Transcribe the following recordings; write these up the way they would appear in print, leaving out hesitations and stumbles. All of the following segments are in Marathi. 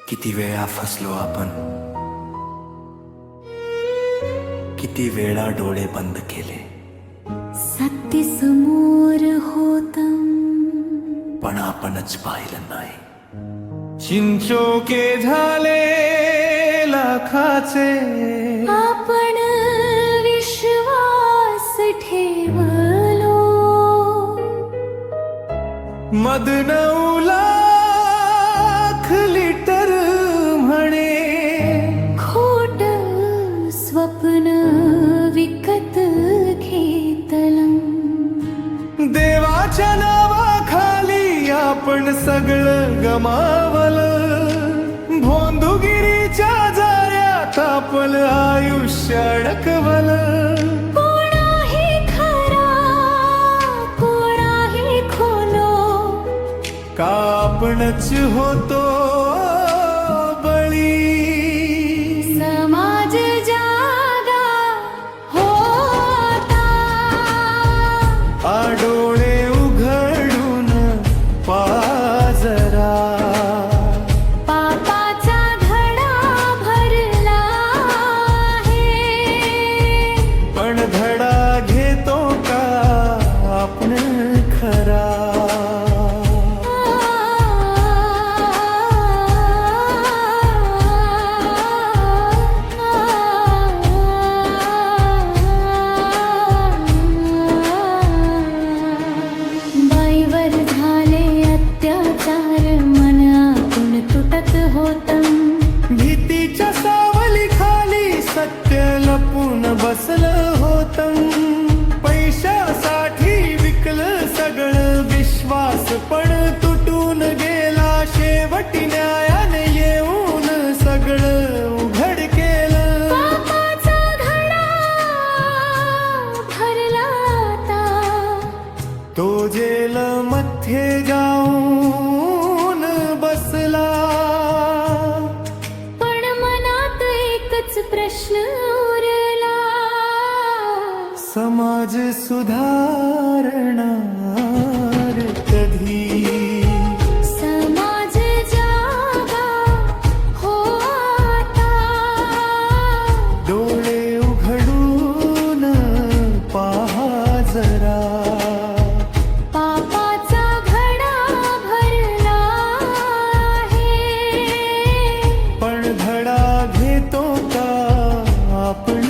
किती वेळा फसलो आपण, किती वेळा डोळे बंद केले, सत्य समोर होतं पण आपणच पाहिलं नाही. चिंचोके झाले लाखाचे, आपण विश्वास ठेवलो. मध 9 लाख लिटर म्हणे, खोट स्वप्न विकत घेतलं. देवाच्या नावाखाली आपण सगळं गमावलं. भोंदुगिरीच्या जाळ्यात आपलं आयुष्य अडकवलं. कोणाही खरा कोणाही खोलो, का आपणच होतो बळी. समाज जागा होता. डोळे उघडून पाजरा, पापाचा घडा भरला आहे. पण धडा घेतो का आपण खरा. बाईवर झाले अत्याचार, मन आतून तुटत होतं. भीतीच्या सावली खाली सत्य लपून बसलं होतं. पैशासाठी विकलं सगळं विश्वास पण तुटून गेला. शेवटी न्यायाने येऊन सगळं उघड केलं. पापाचा घडा भरला आता. तो जेल मध्ये जाऊन बसला. पण मनात एकच प्रश्न उरला. समाज सुधारणार कधी. समाज जागा होता. डोळे उघडून पहा जरा. पापाचा घडा भरला आहे. पण धडा घेतो का आपण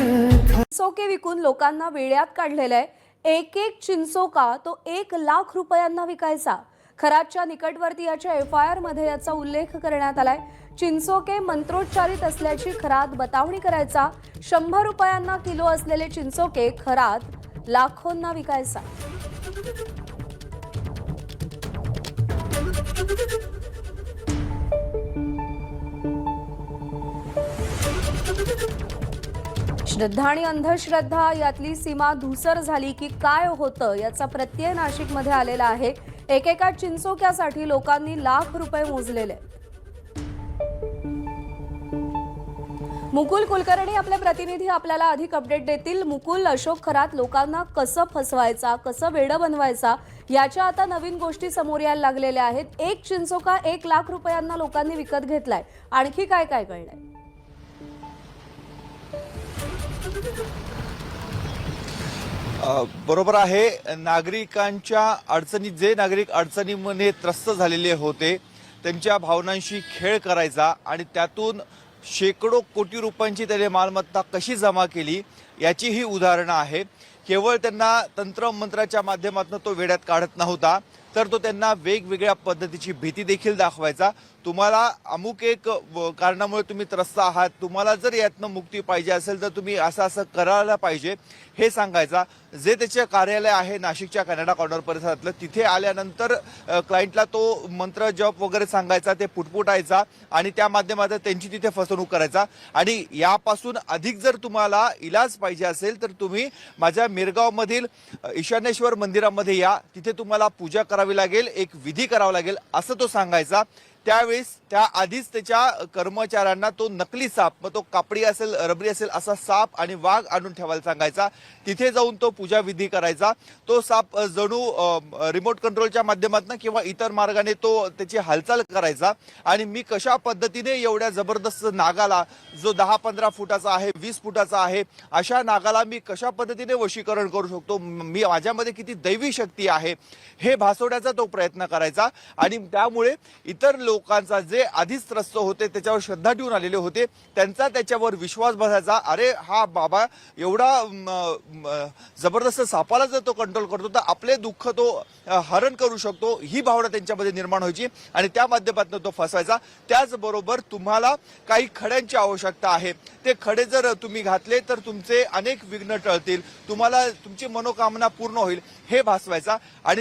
चिंचोके विकून लोकांना वेड्यात काढलेलं आहे. एक चिंचोका तो 1,00,000 रुपयांना विकायचा. खरातच्या निकटवर्ती याच्या FIR मध्ये याचा उल्लेख करण्यात आलाय. चिंचोके मंत्रोच्चारित असल्याची खरात बतावणी करायचा. 100 रुपयांना किलो असलेले चिंचोके खरात लाखोंना विकायचा. श्रद्धा आणि अंधश्रद्धा यातली सीमा धूसर झाली की काय होतं याचा प्रत्यय नाशिकमध्ये आलेला आहे. एकेका चिंचोक्यासाठी लोकांनी लाख रुपये मोजलेले. मुकुल कुलकर्णी आपले प्रतिनिधी आपल्याला अधिक अपडेट देतील. मुकुल, अशोक खरात लोकांना कसं फसवायचा, कसं वेडं बनवायचा याच्या आता नवीन गोष्टी समोर यायला लागलेल्या आहेत. एक चिंचोका 1,00,000 रुपयांना लोकांनी विकत घेतलाय. आणखी काय काय कळलंय? बरोबर आहे. नागरिकांच्या अडचणी, जे नागरिक अडचणीमध्ये त्रस्त झालेले होते त्यांच्या भावनांशी खेळ करायचा आणि त्यातून शेकडो कोटी रुपयांची त्याने मालमत्ता कशी जमा केली याची ही उदाहरणं आहे. केवळ त्यांना तंत्रमंत्राच्या माध्यमातून तो वेड्यात काढत नव्हता, तर तो त्यांना वेगवेगळ्या पद्धतीची भीती देखील दाखवायचा. तुम्हाला अमुक एक कारणामुळे तुम्ही त्रस्त आहात, तुम्हाला जर यातनं मुक्ती पाहिजे असेल तर तुम्ही असं असं करायला पाहिजे हे सांगायचा. जे त्याचे कार्यालय आहे नाशिकच्या कॅनडा कॉर्नर परिसरातलं, तिथे आल्यानंतर क्लायंटला तो मंत्र जप वगैरे सांगायचा, ते पुटपुटायचा आणि त्या माध्यमातून त्यांची तिथे फसवणूक करायचा. आणि यापासून अधिक जर तुम्हाला इलाज पाहिजे असेल तर तुम्ही माझ्या मिरगावमधील ईशानेश्वर मंदिरामध्ये या, तिथे तुम्हाला पूजा करावी लागेल, एक विधी करावा लागेल असं तो सांगायचा. त्यावेळेस त्या आधीच त्याच्या कर्मचाऱ्यांना तो नकली साप, मग तो कापडी असेल रबरी असेल असा साप आणि वाघ आणून ठेवायला सांगायचा. तिथे जाऊन तो पूजा विधी करायचा. तो साप जणू रिमोट कंट्रोलच्या माध्यमातून किंवा इतर मार्गाने तो त्याची हालचाल करायचा. आणि मी कशा पद्धतीने एवढ्या जबरदस्त नागाला, जो 10-15 फुटाचा आहे, 20 फुटाचा आहे, अशा नागाला मी कशा पद्धतीने वशीकरण करू शकतो, मी माझ्यामध्ये किती दैवी शक्ती आहे, हे भासवण्याचा तो प्रयत्न करायचा. आणि त्यामुळे इतर लोकांचा जे आधीच त्रस्त होते, त्याच्यावर श्रद्धा ठेवून आलेले होते, त्यांचा त्याच्यावर विश्वास बसायचा. अरे हा बाबा एवढा जबरदस्त सापाला जर तो कंट्रोल करतो तर आपले दुःख तो हरण करू शकतो, ही भावना त्यांच्यामध्ये निर्माण व्हायची आणि त्या माध्यमातून तो फसवायचा. त्याचबरोबर तुम्हाला काही खड्यांची आवश्यकता आहे, ते खडे जर तुम्ही घातले तर तुमचे अनेक विघ्न टळतील, तुम्हाला तुमची मनोकामना पूर्ण होईल, हे भासवायचा. आणि